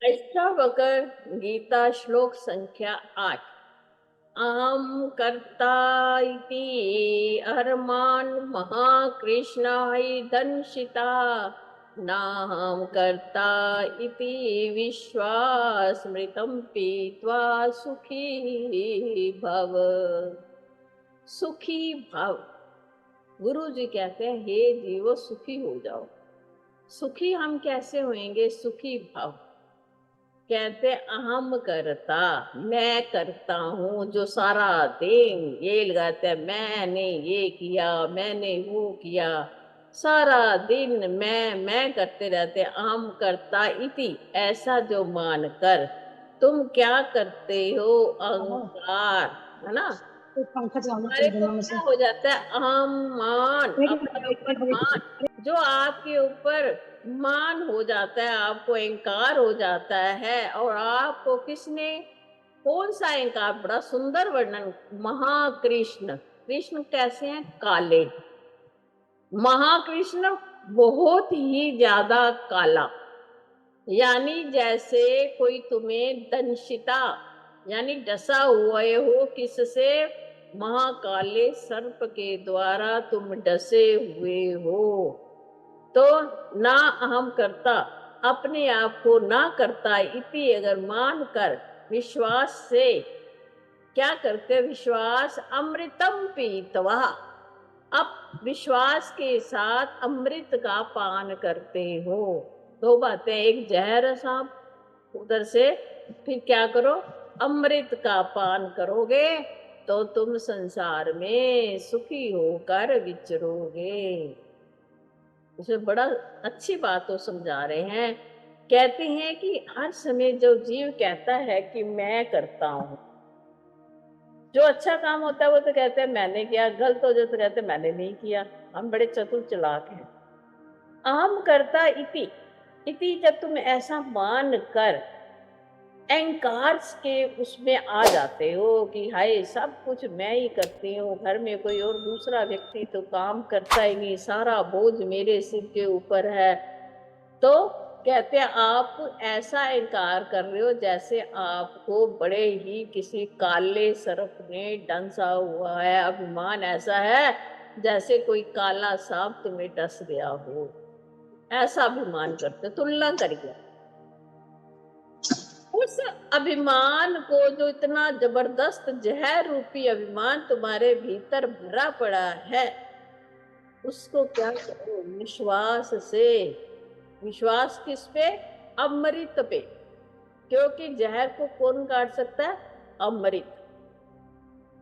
अष्टावक्र गीता श्लोक संख्या 8। अहम कर्ता इति अहर्मान् महाकृष्णाय दंशिता नाहं कर्ता इति विश्वासमृतं पीत्वा सुखी भव। सुखी भव। गुरु जी कहते हैं, हे जीवो सुखी हो जाओ। सुखी हम कैसे होंगे? सुखी भव। कहते अहम करता, मैं करता हूँ, जो सारा दिन ये लगाते हैं मैंने ये किया, मैंने वो किया, सारा दिन मैं करते रहते। अहम करता इति, ऐसा जो मान कर तुम क्या करते हो? हाँ, अहंकार, है ना? एक पंखा चलाना हमारे चाहिए को दोनों में से। क्या हो जाता है? अहम मान, एक अपने मिनट, ऊपर एक मिनट। मान। जो आपके ऊपर मान हो जाता है, आपको अहंकार हो जाता है। और आपको किसने, कौन सा अहंकार? बड़ा सुंदर वर्णन। महाकृष्ण, कृष्ण कैसे हैं? काले। महाकृष्ण बहुत ही ज्यादा काला। यानी जैसे कोई तुम्हें दंशिता, यानी डसा हुए हो किससे? महाकाले सर्प के द्वारा तुम डसे हुए हो। तो ना अहम करता, अपने आप को ना करता इति अगर मान कर विश्वास से क्या करते? विश्वास अमृतम पीतवा। अब विश्वास के साथ अमृत का पान करते हो। दो बातें, एक जहर सांप उधर से, फिर क्या करो? अमृत का पान करोगे तो तुम संसार में सुखी होकर विचरोगे। उसमें बड़ा अच्छी बात तो समझा रहे हैं। कहते हैं कि हर समय जो जीव कहता है कि मैं करता हूं, जो अच्छा काम होता है वो तो कहते हैं मैंने किया, गलत हो जाए तो कहते हैं मैंने नहीं किया। हम बड़े चतुर चालाक हैं। अहम करता इति, इति जब तुम ऐसा मान कर अहंकार के उसमें आ जाते हो कि हाय सब कुछ मैं ही करती हूँ, घर में कोई और दूसरा व्यक्ति तो काम करता ही नहीं, सारा बोझ मेरे सिर के ऊपर है। तो कहते हैं आप ऐसा इनकार कर रहे हो जैसे आपको बड़े ही किसी काले सर्प ने डंसा हुआ है। अभिमान ऐसा है जैसे कोई काला सांप तुम्हें डस गया हो, ऐसा अभिमान करते, तुलना करिए। उस अभिमान को, जो इतना जबरदस्त जहर रूपी अभिमान तुम्हारे भीतर भरा पड़ा है, उसको क्या करो? विश्वास से। विश्वास किस पे? अमृत पे। क्योंकि जहर को कौन काट सकता है? अमृत,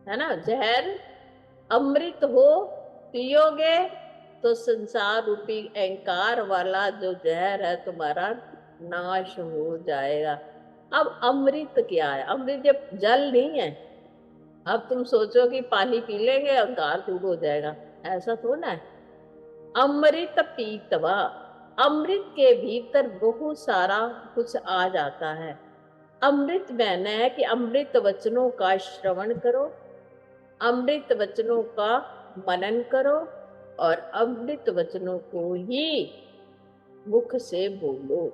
है ना? जहर अमृत हो, पियोगे तो संसार रूपी अहंकार वाला जो जहर है तुम्हारा नाश हो जाएगा। अब अमृत क्या है? अमृत जब जल नहीं है। अब तुम सोचो कि पानी पी लेंगे अहंकार दूर हो जाएगा, ऐसा थोड़ा है। अमृत पीतवा, अमृत के भीतर बहुत सारा कुछ आ जाता है। अमृत मैंने है कि अमृत वचनों का श्रवण करो, अमृत वचनों का मनन करो, और अमृत वचनों को ही मुख से बोलो।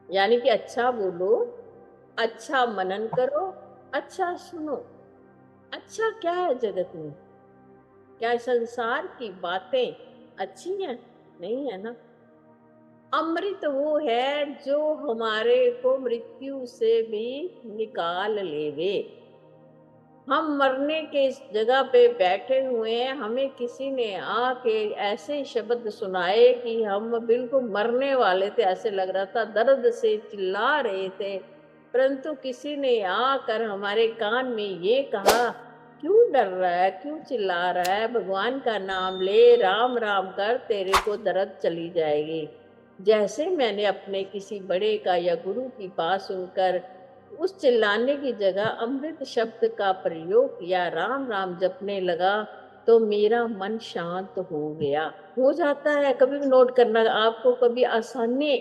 यानी कि अच्छा बोलो, अच्छा मनन करो, अच्छा सुनो। अच्छा क्या है जगत में? क्या संसार की बातें अच्छी हैं? नहीं है ना। अमृत वो है जो हमारे को मृत्यु से भी निकाल लेवे। हम मरने के इस जगह पे बैठे हुए हैं, हमें किसी ने आके ऐसे शब्द सुनाए कि हम बिल्कुल मरने वाले थे, ऐसे लग रहा था, दर्द से चिल्ला रहे थे। परंतु किसी ने आकर हमारे कान में ये कहा, क्यों डर रहा है, क्यों चिल्ला रहा है? भगवान का नाम ले, राम राम कर, तेरे को दर्द चली जाएगी। जैसे मैंने अपने किसी बड़े का या गुरु की बात सुनकर उस चिल्लाने की जगह अमृत शब्द का प्रयोग किया, राम राम जपने लगा, तो मेरा मन शांत हो गया। हो जाता है, कभी भी नोट करना, आपको कभी आसानी,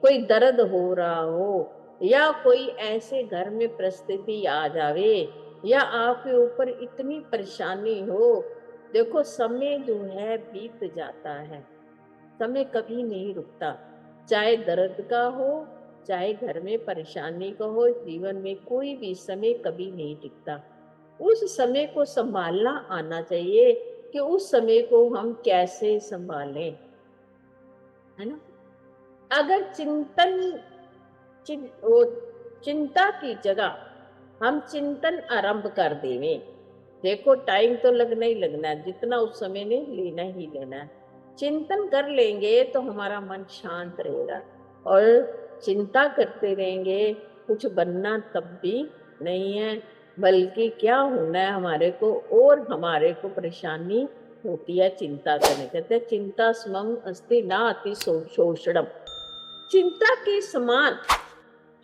कोई दर्द हो रहा हो, या कोई ऐसे घर में परिस्थिति आ जावे, या आपके ऊपर इतनी परेशानी हो, देखो समय जो है बीत जाता है, समय कभी नहीं रुकता। चाहे दर्द का हो, चाहे घर में परेशानी का हो, जीवन में कोई भी समय कभी नहीं टिकता। उस समय को संभालना आना चाहिए कि उस समय को हम कैसे संभालें, है ना? अगर वो चिंता की जगह हम चिंतन आरंभ कर देवें, देखो टाइम तो लगना ही लगना है, जितना उस समय ने लेना ही लेना है। चिंतन कर लेंगे तो हमारा मन शांत रहेगा, और चिंता करते रहेंगे कुछ बनना तब भी नहीं है, बल्कि क्या होना है हमारे को, और हमारे को परेशानी होती है चिंता करने। कहते हैं चिंता समम अस्ति ना अति शोषणम, चिंता के समान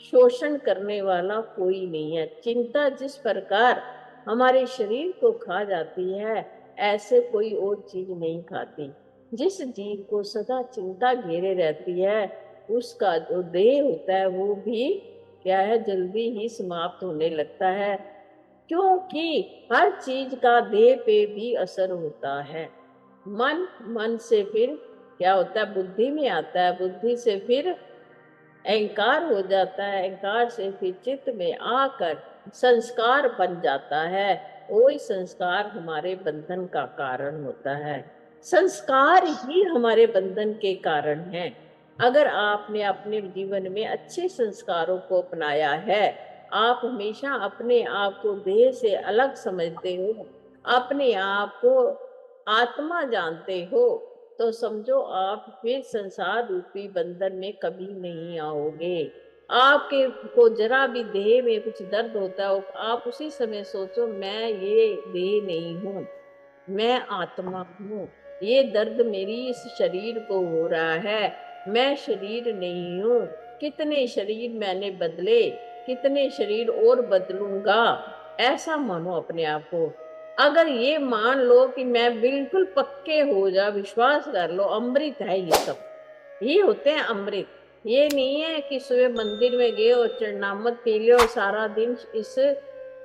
शोषण करने वाला कोई नहीं है। चिंता जिस प्रकार हमारे शरीर को खा जाती है, ऐसे कोई और चीज नहीं खाती। जिस जीव को सदा चिंता घेरे रहती है, उसका जो देह होता है वो भी क्या है, जल्दी ही समाप्त होने लगता है, क्योंकि हर चीज का देह पे भी असर होता है। मन से फिर क्या होता है, बुद्धि में आता है, बुद्धि से फिर अहंकार हो जाता है, अहंकार से फिर चित्त में आकर संस्कार बन जाता है। वही संस्कार हमारे बंधन का कारण होता है। संस्कार ही हमारे बंधन के कारण हैं। अगर आपने अपने जीवन में अच्छे संस्कारों को अपनाया है, आप हमेशा अपने आप को देह से अलग समझते हो, अपने आप को आत्मा जानते हो, तो समझो आप फिर संसार रूपी बंधन में कभी नहीं आओगे। आपके को जरा भी देह में कुछ दर्द होता है, आप उसी समय सोचो मैं ये देह नहीं हूँ, मैं आत्मा हूँ। ये दर्द मेरी इस शरीर को हो रहा है, मैं शरीर नहीं हूँ। कितने शरीर मैंने बदले, कितने शरीर और बदलूंगा, ऐसा मानो अपने आप को। अगर ये मान लो कि मैं बिल्कुल पक्के हो जा, विश्वास कर लो, अमृत है ये सब, ये होते हैं अमृत। ये नहीं है कि सुबह मंदिर में गए और चरणामृत पी लियो और सारा दिन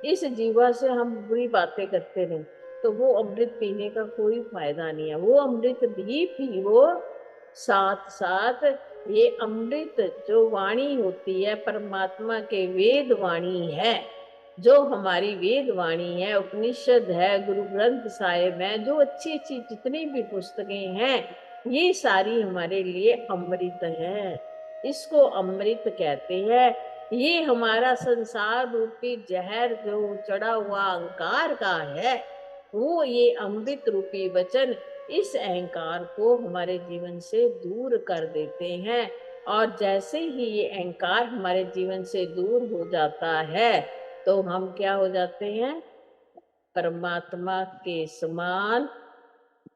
इस जीवा से हम बुरी बातें करते रहे, तो वो अमृत पीने का कोई फायदा नहीं है। वो अमृत भी पियो, साथ साथ ये अमृत जो वाणी होती है परमात्मा के, वेद वाणी है, जो हमारी वेद वाणी है, उपनिषद है, गुरु ग्रंथ साहिब है, जो अच्छी अच्छी जितनी भी पुस्तकें हैं, ये सारी हमारे लिए अमृत है। इसको अमृत कहते हैं। ये हमारा संसार रूपी जहर जो चढ़ा हुआ अहंकार का है, वो ये अमृत रूपी वचन इस अहंकार को हमारे जीवन से दूर कर देते हैं। और जैसे ही ये अहंकार हमारे जीवन से दूर हो जाता है, तो हम क्या हो जाते हैं, परमात्मा के समान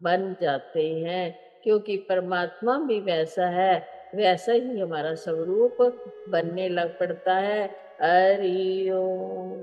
बन जाते हैं। क्योंकि परमात्मा भी वैसा है, वैसा ही हमारा स्वरूप बनने लग पड़ता है। हरि ओम।